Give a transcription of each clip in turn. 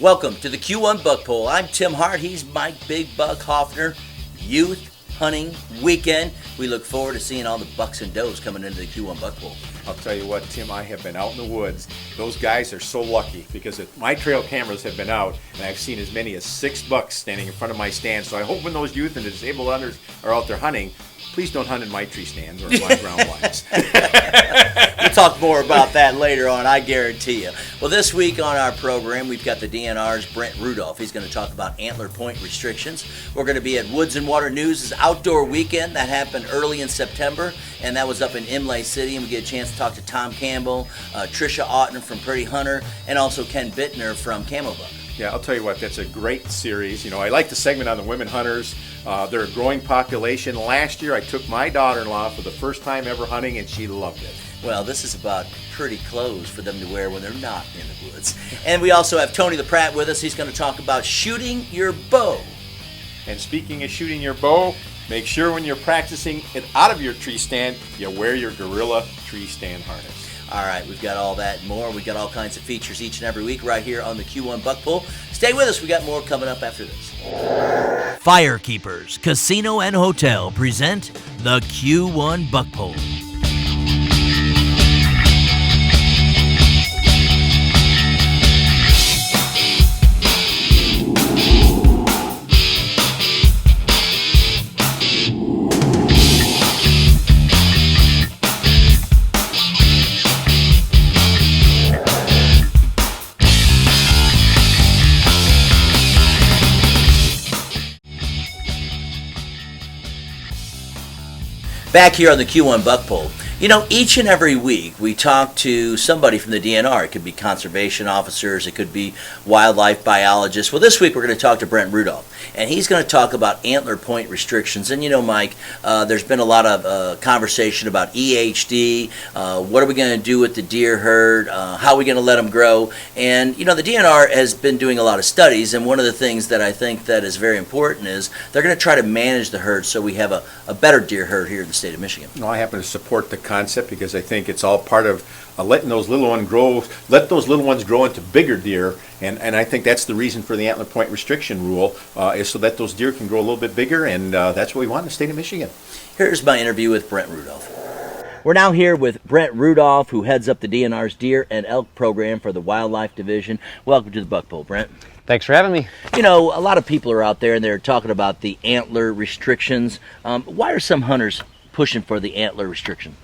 Welcome to the Q1 Buck Poll. I'm Tim Hart. He's Mike Big Buck Hoffner. Youth hunting weekend. We look forward to seeing all the bucks and does coming into the Q1 Buck Poll. I'll tell you what, Tim, I have been out in the woods. Those guys are so lucky because my trail cameras have been out and I've seen as many as 6 bucks standing in front of my stand. So I hope when those youth and the disabled hunters are out there hunting, please don't hunt in my tree stands or in my ground lines. We'll talk more about that later on, I guarantee you. Well, this week on our program, we've got the DNR's Brent Rudolph. He's going to talk about antler point restrictions. We're going to be at Woods and Water News' outdoor weekend. That happened early in September, and that was up in Imlay City. And we get a chance to talk to Tom Campbell, Tricia Otten from Pretty Hunter, and also Ken Bittner from Camo Buck. Yeah, I'll tell you what, that's a great series. You know, I like the segment on the women hunters. They're a growing population. Last year, I took my daughter-in-law for the first time ever hunting, and she loved it. Well, this is about pretty clothes for them to wear when they're not in the woods. And we also have Tony the Pratt with us. He's going to talk about shooting your bow. And speaking of shooting your bow, make sure when you're practicing it out of your tree stand, you wear your gorilla tree stand harness. All right, we've got all that and more. We've got all kinds of features each and every week right here on the Q1 Buck Poll. Stay with us. We got more coming up after this. Firekeepers Casino and Hotel present the Q1 Buck Poll. Back here on the Q1 Buck Poll. You know, each and every week we talk to somebody from the DNR. It could be conservation officers, it could be wildlife biologists. Well, this week we're going to talk to Brent Rudolph, and he's going to talk about antler point restrictions. And you know, Mike, there's been a lot of conversation about EHD. What are we going to do with the deer herd? How are we going to let them grow? And you know, the DNR has been doing a lot of studies, and one of the things that I think that is very important is they're going to try to manage the herd so we have a better deer herd here in the state of Michigan. Well, I happen to support the concept because I think it's all part of letting those little ones grow. Let those little ones grow into bigger deer, and I think that's the reason for the antler point restriction rule is so that those deer can grow a little bit bigger, and that's what we want in the state of Michigan. Here's my interview with Brent Rudolph. We're now here with Brent Rudolph, who heads up the DNR's Deer and Elk program for the Wildlife Division. Welcome to the Buck Poll, Brent. Thanks for having me. You know, a lot of people are out there and they're talking about the antler restrictions. Why are some hunters pushing for the antler restriction?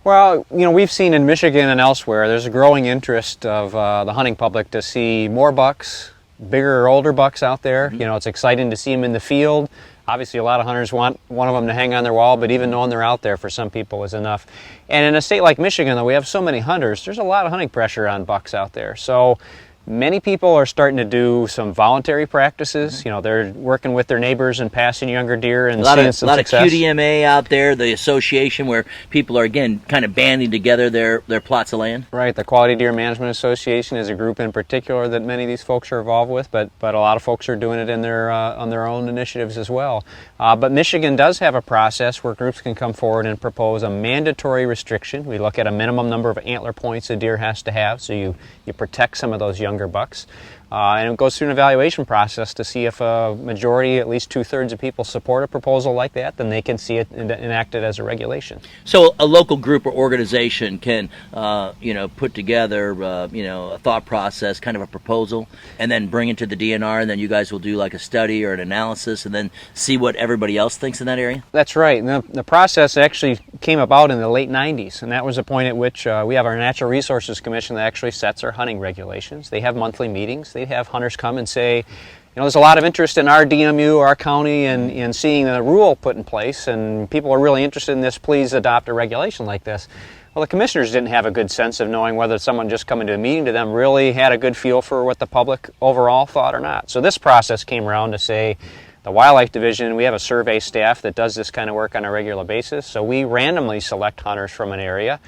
Well, you know, we've seen in Michigan and elsewhere, there's a growing interest of the hunting public to see more bucks, bigger or older bucks out there. Mm-hmm. You know, it's exciting to see them in the field. Obviously, a lot of hunters want one of them to hang on their wall, but even knowing they're out there for some people is enough. And in a state like Michigan, though, we have so many hunters, there's a lot of hunting pressure on bucks out there. So many people are starting to do some voluntary practices. Mm-hmm. You know, they're working with their neighbors and passing younger deer and seeing some success. A lot of QDMA out there, the association where people are, again, kind of banding together their plots of land. Right. The Quality Deer Management Association is a group in particular that many of these folks are involved with, but a lot of folks are doing it in their on their own initiatives as well. But Michigan does have a process where groups can come forward and propose a mandatory restriction. We look at a minimum number of antler points a deer has to have, so you protect some of those younger bucks. And it goes through an evaluation process to see if a majority, at least 2/3 of people support a proposal like that, then they can see it enacted as a regulation. So a local group or organization can, put together, a thought process, kind of a proposal, and then bring it to the DNR, and then you guys will do like a study or an analysis, and then see what everybody else thinks in that area? That's right. And the process actually came about in the late 90s, and that was the point at which we have our Natural Resources Commission that actually sets our hunting regulations. They have monthly meetings. They have hunters come and say, you know, there's a lot of interest in our DMU, our county, in seeing the rule put in place, and people are really interested in this. Please adopt a regulation like this. Well, the commissioners didn't have a good sense of knowing whether someone just coming to a meeting to them really had a good feel for what the public overall thought or not. So this process came around to say, the Wildlife Division, we have a survey staff that does this kind of work on a regular basis, so we randomly select hunters from an area.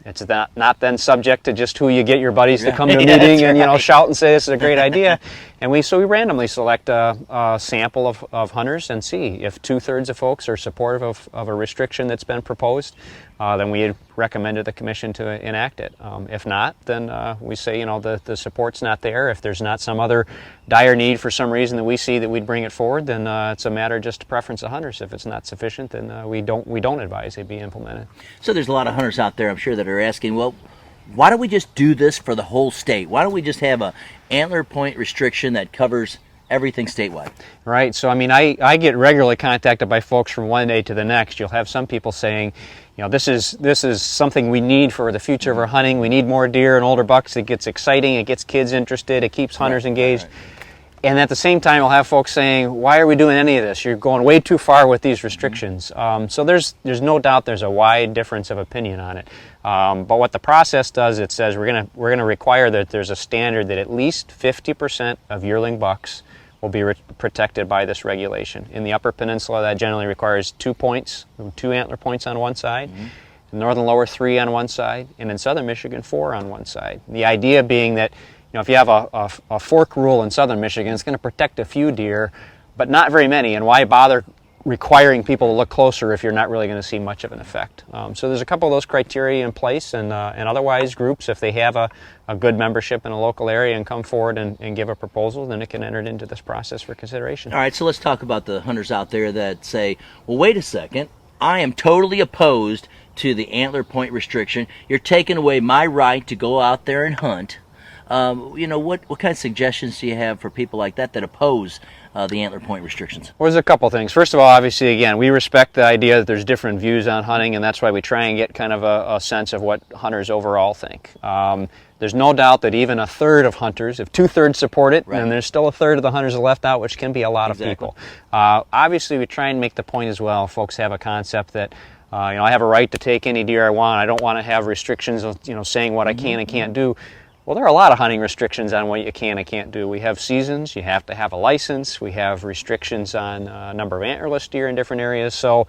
It's not then subject to just who you get your buddies to come to a meeting and shout and say this is a great idea. And we randomly select a sample of hunters and see if 2/3 of folks are supportive of a restriction that's been proposed. Then we recommend to the commission to enact it. If not, then we say, the support's not there. If there's not some other dire need for some reason that we see that we'd bring it forward, then it's a matter just to preference of hunters. If it's not sufficient, then we don't advise it be implemented. So there's a lot of hunters out there, I'm sure, that are asking, well, why don't we just do this for the whole state? Why don't we just have a antler point restriction that covers everything statewide? Right. So, I get regularly contacted by folks from one day to the next. You'll have some people saying, this is something we need for the future of our hunting. We need more deer and older bucks. It gets exciting. It gets kids interested. It keeps hunters engaged. Right. And at the same time, I'll have folks saying, why are we doing any of this? You're going way too far with these restrictions. So there's no doubt there's a wide difference of opinion on it. But what the process does, it says we're gonna require that there's a standard that at least 50% of yearling bucks will be protected by this regulation. In the Upper Peninsula, that generally requires 2 points, 2 antler points on one side. Mm-hmm. In northern lower, 3 on one side, and in southern Michigan, 4 on one side. The idea being that if you have a fork rule in southern Michigan, it's going to protect a few deer, but not very many, and why bother requiring people to look closer if you're not really going to see much of an effect? So there's a couple of those criteria in place, and otherwise groups, if they have a good membership in a local area and come forward and give a proposal, then it can enter into this process for consideration. All right, so let's talk about the hunters out there that say, well, wait a second, I am totally opposed to the antler point restriction. You're taking away my right to go out there and hunt. What kind of suggestions do you have for people like that oppose the antler point restrictions? Well, there's a couple things. First of all, obviously, again, we respect the idea that there's different views on hunting, and that's why we try and get kind of a sense of what hunters overall think. There's no doubt that even 1/3 of hunters, if 2/3 support it, right, then there's still 1/3 of the hunters left out, which can be a lot of people. Obviously, we try and make the point as well. Folks have a concept that I have a right to take any deer I want. I don't want to have restrictions, saying what I can and can't do. Well, there are a lot of hunting restrictions on what you can and can't do. We have seasons. You have to have a license. We have restrictions on number of antlerless deer in different areas. So,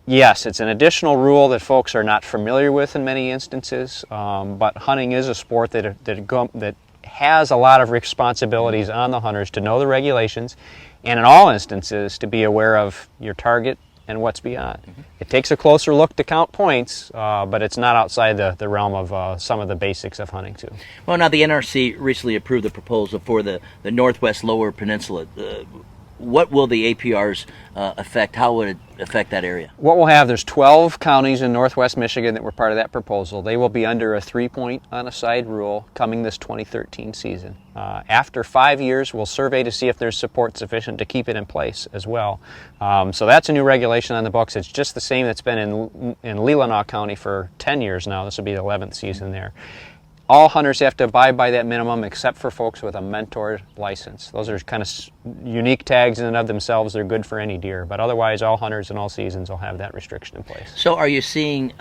yes, it's an additional rule that folks are not familiar with in many instances. But hunting is a sport that has a lot of responsibilities on the hunters to know the regulations, and in all instances to be aware of your target and what's beyond. Mm-hmm. It takes a closer look to count points, but it's not outside the realm of some of the basics of hunting too. Well, now the NRC recently approved the proposal for the Northwest Lower Peninsula. What will the APRs affect? How would it affect that area? What we'll have, there's 12 counties in Northwest Michigan that were part of that proposal. They will be under a 3-point on a side rule coming this 2013 season. After 5 years, we'll survey to see if there's support sufficient to keep it in place as well. So that's a new regulation on the books. It's just the same that's been in Leelanau County for 10 years now. This will be the 11th season there. All hunters have to abide by that minimum except for folks with a mentored license. Those are kind of unique tags in and of themselves. They're good for any deer, but otherwise all hunters in all seasons will have that restriction in place. So are you seeing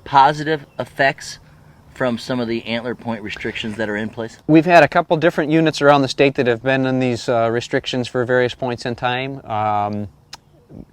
positive effects from some of the antler point restrictions that are in place? We've had a couple different units around the state that have been in these restrictions for various points in time.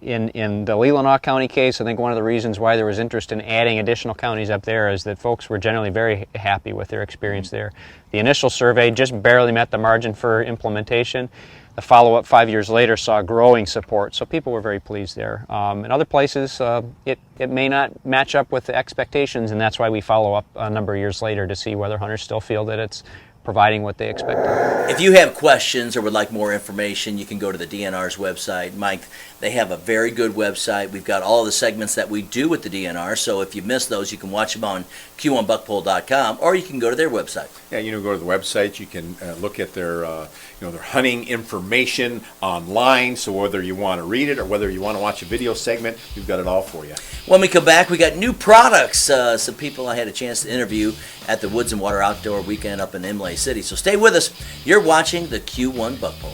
In the Leelanau County case, I think one of the reasons why there was interest in adding additional counties up there is that folks were generally very happy with their experience there. The initial survey just barely met the margin for implementation. The follow-up 5 years later saw growing support, so people were very pleased there. In other places, it may not match up with the expectations, and that's why we follow up a number of years later to see whether hunters still feel that it's providing what they expected. If you have questions or would like more information, you can go to the DNR's website. Mike, they have a very good website. We've got all the segments that we do with the DNR, so if you miss those, you can watch them on q1buckpole.com, or you can go to their website. Yeah, go to the website. You can look at their their hunting information online. So whether you want to read it or whether you want to watch a video segment, we've got it all for you. When we come back, we got new products. Some people I had a chance to interview at the Woods and Water Outdoor Weekend up in Imlay City. So stay with us. You're watching the Q1 Buckpole.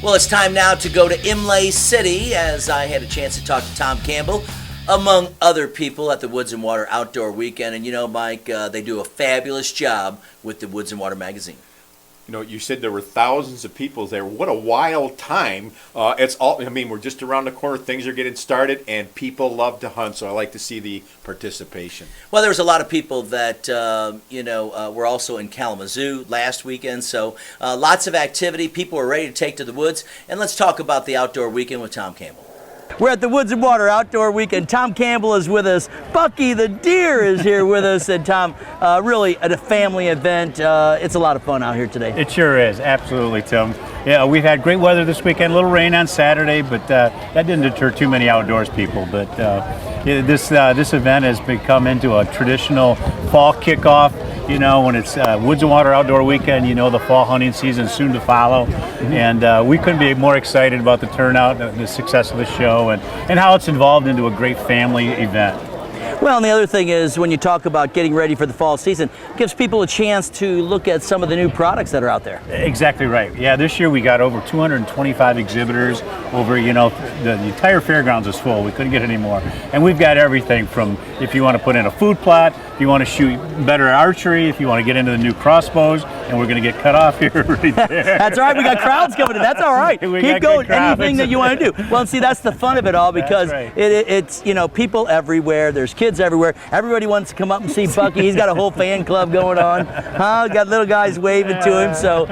Well, it's time now to go to Imlay City, as I had a chance to talk to Tom Campbell, among other people at the Woods and Water Outdoor Weekend. And Mike, they do a fabulous job with the Woods and Water magazine. you said there were thousands of people there. What a wild time. We're just around the corner. Things are getting started, and people love to hunt, so I like to see the participation. Well, there was a lot of people that, were also in Kalamazoo last weekend, so lots of activity. People were ready to take to the woods. And let's talk about the outdoor weekend with Tom Campbell. We're at the Woods and Water Outdoor Weekend. Tom Campbell is with us. Bucky the deer is here with us. And Tom, really at a family event, it's a lot of fun out here today. It sure is, absolutely, Tim. Yeah, we've had great weather this weekend, a little rain on Saturday, but that didn't deter too many outdoors people. But this event has become into a traditional fall kickoff. When it's Woods and Water Outdoor Weekend, the fall hunting season is soon to follow. And we couldn't be more excited about the turnout, the success of the show, and how it's involved into a great family event. Well, and the other thing is when you talk about getting ready for the fall season, it gives people a chance to look at some of the new products that are out there. Exactly right. Yeah, this year we got over 225 exhibitors. The entire fairgrounds is full. We couldn't get any more. And we've got everything from if you want to put in a food plot, if you want to shoot better archery, if you want to get into the new crossbows, and we're going to get cut off here right there. That's all right. We got crowds coming in. That's all right. Keep going. Anything that you want to do. Well, see, that's the fun of it all because it's people everywhere. There's kids everywhere. Everybody wants to come up and see Bucky. He's got a whole fan club going on. Got little guys waving to him. So,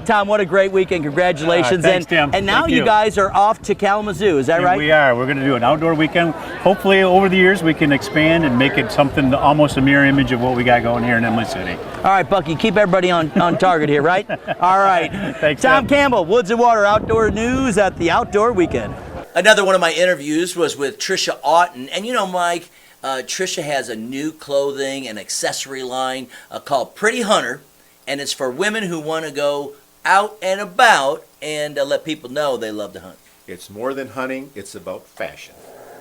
Tom, what a great weekend. Congratulations. Thanks, Tim. And now you guys are off to Kalamazoo. Is that right? We are. We're going to do an outdoor weekend. Hopefully, over the years, we can expand and make it something almost a mirror image of what we got going here in Imlay City. All right, Bucky, keep everybody on target here, right? All right. Thanks, Tom Campbell, Woods and Water Outdoor News at the Outdoor Weekend. Another one of my interviews was with Tricia Auten. And Mike, Tricia has a new clothing and accessory line called Pretty Hunter, and it's for women who want to go out and about and let people know they love to hunt. It's more than hunting, it's about fashion.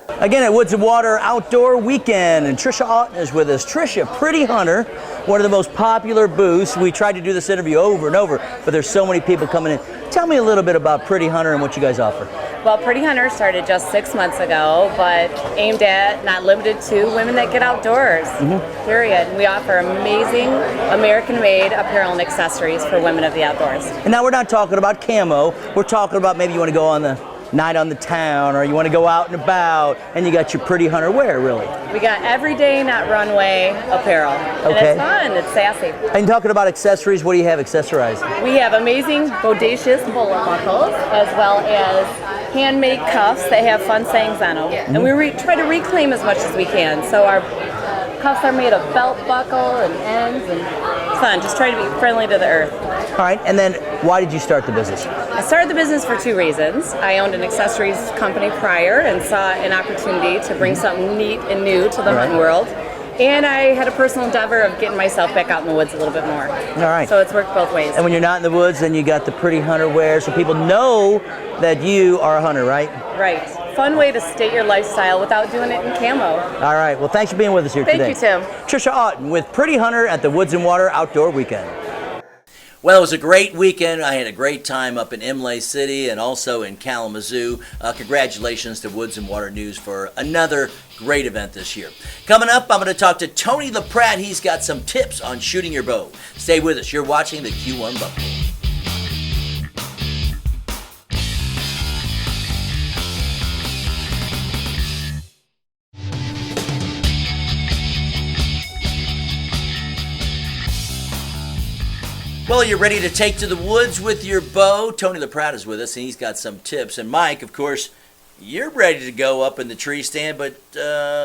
Again at Woods and Water Outdoor Weekend, and Tricia Auten is with us. Tricia, Pretty Hunter, one of the most popular booths. We tried to do this interview over and over, but there's so many people coming in. Tell me a little bit about Pretty Hunter and what you guys offer. Well, Pretty Hunter started just 6 months ago, but aimed at, not limited to, women that get outdoors, period. We offer amazing American-made apparel and accessories for women of the outdoors. And now we're not talking about camo. We're talking about maybe you want to go on the night on the town, or you want to go out and about, and you got your Pretty Hunter wear, really. We got everyday, not runway apparel. And it's fun, it's sassy. And talking about accessories, what do you have accessorized? We have amazing bodacious bullet buckles, as well as handmade cuffs that have fun sayings on them. And we try to reclaim as much as we can. So our cuffs are made of belt buckle and ends, and fun. Just try to be friendly to the earth. All right, and then why did you start the business? I started the business for 2 reasons. I owned an accessories company prior and saw an opportunity to bring something neat and new to the hunting world. And I had a personal endeavor of getting myself back out in the woods a little bit more. All right. So it's worked both ways. And when you're not in the woods, then you got the Pretty Hunter wear, so people know that you are a hunter, right? Right. Fun way to state your lifestyle without doing it in camo. All right. Well, thanks for being with us here today. Thank you, Tim. Tricia Auten with Pretty Hunter at the Woods and Water Outdoor Weekend. Well, it was a great weekend. I had a great time up in Imlay City and also in Kalamazoo. Congratulations to Woods and Water News for another great event this year. Coming up, I'm going to talk to Tony LaPratt. He's got some tips on shooting your bow. Stay with us. You're watching the Q1 Buckle. Well, you're ready to take to the woods with your bow. Tony LaPratt is with us, and he's got some tips. And Mike, of course, you're ready to go up in the tree stand, but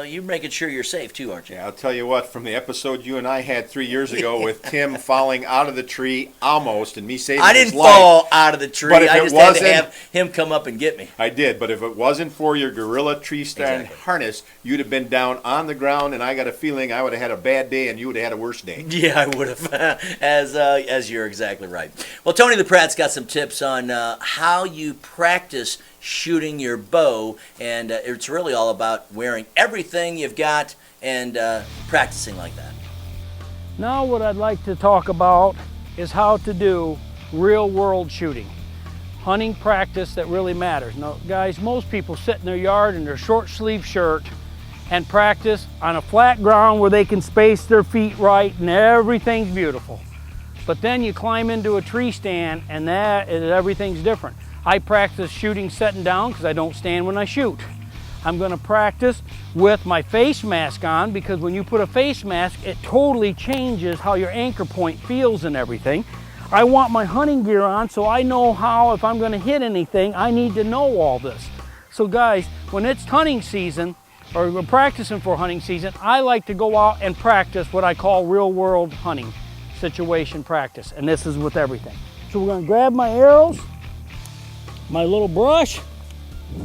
you're making sure you're safe too, aren't you? Yeah, I'll tell you what, from the episode you and I had 3 years ago with Tim falling out of the tree almost and me saving his life. I didn't fall out of the tree. But if I just had to have him come up and get me. I did, but if it wasn't for your Gorilla tree stand harness, you'd have been down on the ground, and I got a feeling I would have had a bad day and you would have had a worse day. Yeah, I would have, as you're exactly right. Well, Tony LaPratt's got some tips on how you practice shooting your bow, and it's really all about wearing everything you've got and practicing like that. Now what I'd like to talk about is how to do real world shooting. Hunting practice that really matters. Now guys, most people sit in their yard in their short sleeve shirt and practice on a flat ground where they can space their feet right and everything's beautiful. but then you climb into a tree stand and everything's different. I practice shooting sitting down because I don't stand when I shoot. I'm going to practice with my face mask on, because when you put a face mask, it totally changes how your anchor point feels and everything. I want my hunting gear on so I know how, if I'm going to hit anything, I need to know all this. So guys, when it's hunting season, or we're practicing for hunting season, I like to go out and practice what I call real world hunting situation practice. And this is with everything. So we're going to grab my arrows, my little brush,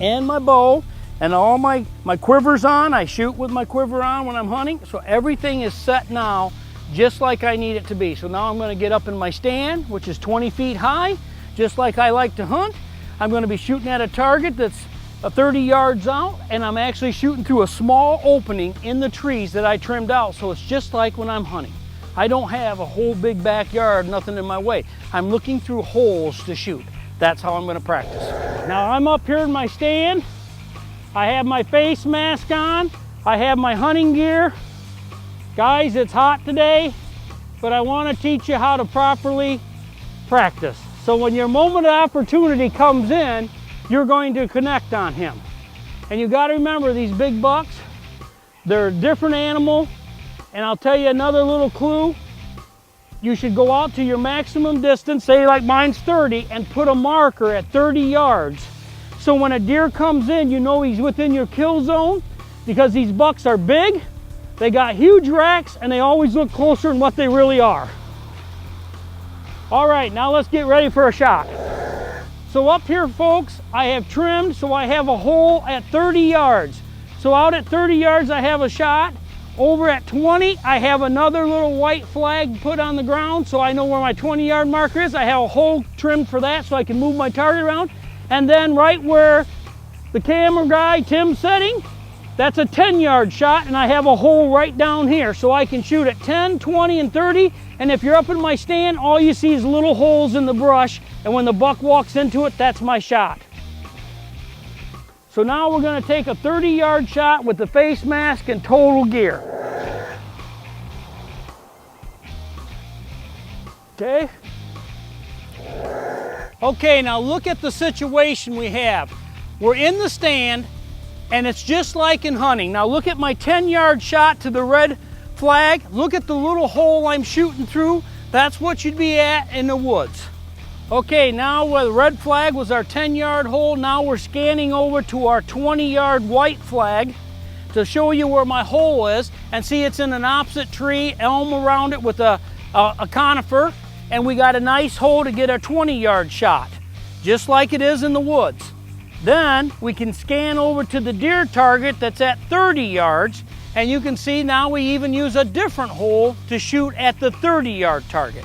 and my bow, and all my quiver's on. I shoot with my quiver on when I'm hunting. So everything is set now just like I need it to be. So now I'm going to get up in my stand, which is 20 feet high, just like I like to hunt. I'm going to be shooting at a target that's 30 yards out, and I'm actually shooting through a small opening in the trees that I trimmed out. So it's just like when I'm hunting. I don't have a whole big backyard, nothing in my way. I'm looking through holes to shoot. That's how I'm going to practice. Now I'm up here in my stand. I have my face mask on. I have my hunting gear. Guys, it's hot today, but I want to teach you how to properly practice. So when your moment of opportunity comes in, you're going to connect on him. And you got to remember, these big bucks, they're a different animal. And I'll tell you another little clue. You should go out to your maximum distance, say like mine's 30, and put a marker at 30 yards. So when a deer comes in, you know he's within your kill zone, because these bucks are big, they got huge racks, and they always look closer than what they really are. All right, now let's get ready for a shot. So up here, folks, I have trimmed, so I have a hole at 30 yards. So out at 30 yards, I have a shot. Over at 20, I have another little white flag put on the ground, so I know where my 20-yard marker is. I have a hole trimmed for that, so I can move my target around. And then right where the camera guy, Tim's setting, that's a 10-yard shot, and I have a hole right down here, so I can shoot at 10, 20, and 30. And if you're up in my stand, all you see is little holes in the brush, and when the buck walks into it, that's my shot. So now we're going to take a 30-yard shot with the face mask and total gear. Okay? Okay, now look at the situation we have. We're in the stand, and it's just like in hunting. Now look at my 10-yard shot to the red flag. Look at the little hole I'm shooting through. That's what you'd be at in the woods. Okay, now where the red flag was our 10-yard hole, now we're scanning over to our 20-yard white flag to show you where my hole is. And see, it's in an opposite tree, elm around it with a conifer, and we got a nice hole to get our 20-yard shot, just like it is in the woods. Then we can scan over to the deer target that's at 30 yards, and you can see now we even use a different hole to shoot at the 30-yard target.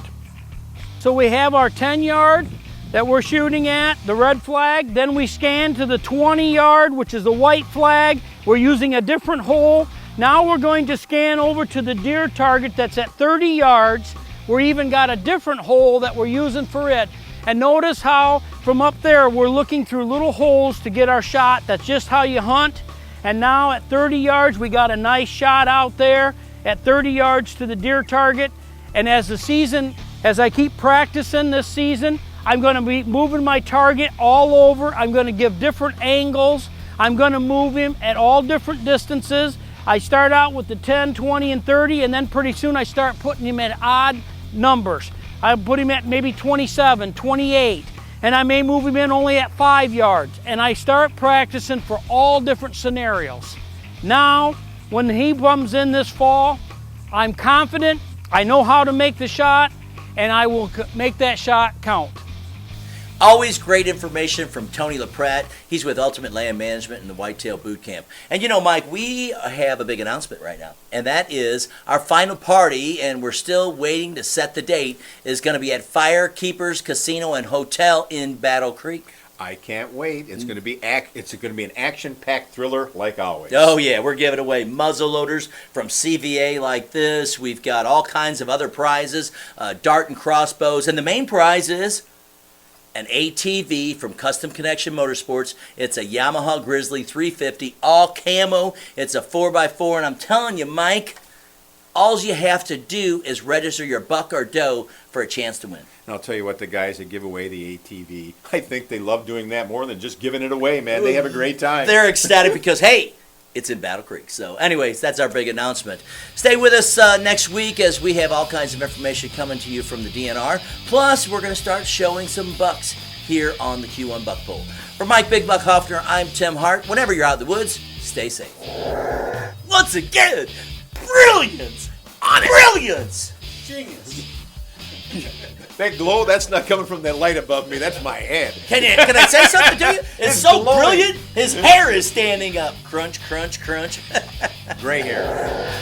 So we have our 10-yard that we're shooting at, the red flag. Then we scan to the 20-yard, which is the white flag. We're using a different hole. Now we're going to scan over to the deer target that's at 30 yards. We're even got a different hole that we're using for it. And notice how from up there we're looking through little holes to get our shot. That's just how you hunt. And now at 30 yards we got a nice shot out there at 30 yards to the deer target. And as I keep practicing this season, I'm going to be moving my target all over. I'm going to give different angles. I'm going to move him at all different distances. I start out with the 10, 20, and 30, and then pretty soon I start putting him at odd numbers. I put him at maybe 27, 28, and I may move him in only at 5 yards. And I start practicing for all different scenarios. Now, when he comes in this fall, I'm confident, I know how to make the shot, and I will make that shot count. Always great information from Tony LaPratte. He's with Ultimate Land Management and the Whitetail Boot Camp. And you know, Mike, we have a big announcement right now, and that is our final party, and we're still waiting to set the date, is going to be at Firekeepers Casino and Hotel in Battle Creek. I can't wait. It's going to be an action-packed thriller like always. Oh yeah, we're giving away muzzle loaders from CVA like this. We've got all kinds of other prizes, dart and crossbows, and the main prize is an ATV from Custom Connection Motorsports. It's a Yamaha Grizzly 350, all camo. It's a 4x4, and I'm telling you, Mike, all you have to do is register your buck or doe for a chance to win. And I'll tell you what, the guys that give away the ATV, I think they love doing that more than just giving it away, man. They have a great time. They're ecstatic because, hey, it's in Battle Creek. So anyways, that's our big announcement. Stay with us next week as we have all kinds of information coming to you from the DNR. Plus, we're going to start showing some bucks here on the Q1 Buck Poll. For Mike Big Buck Hoffner, I'm Tim Hart. Whenever you're out in the woods, stay safe. Once again, brilliance! Brilliance! Genius. That glow, that's not coming from that light above me. That's my head. Can I say something to you? It's so glowing. brilliant, his hair is standing up. Crunch, crunch, crunch. Gray hair.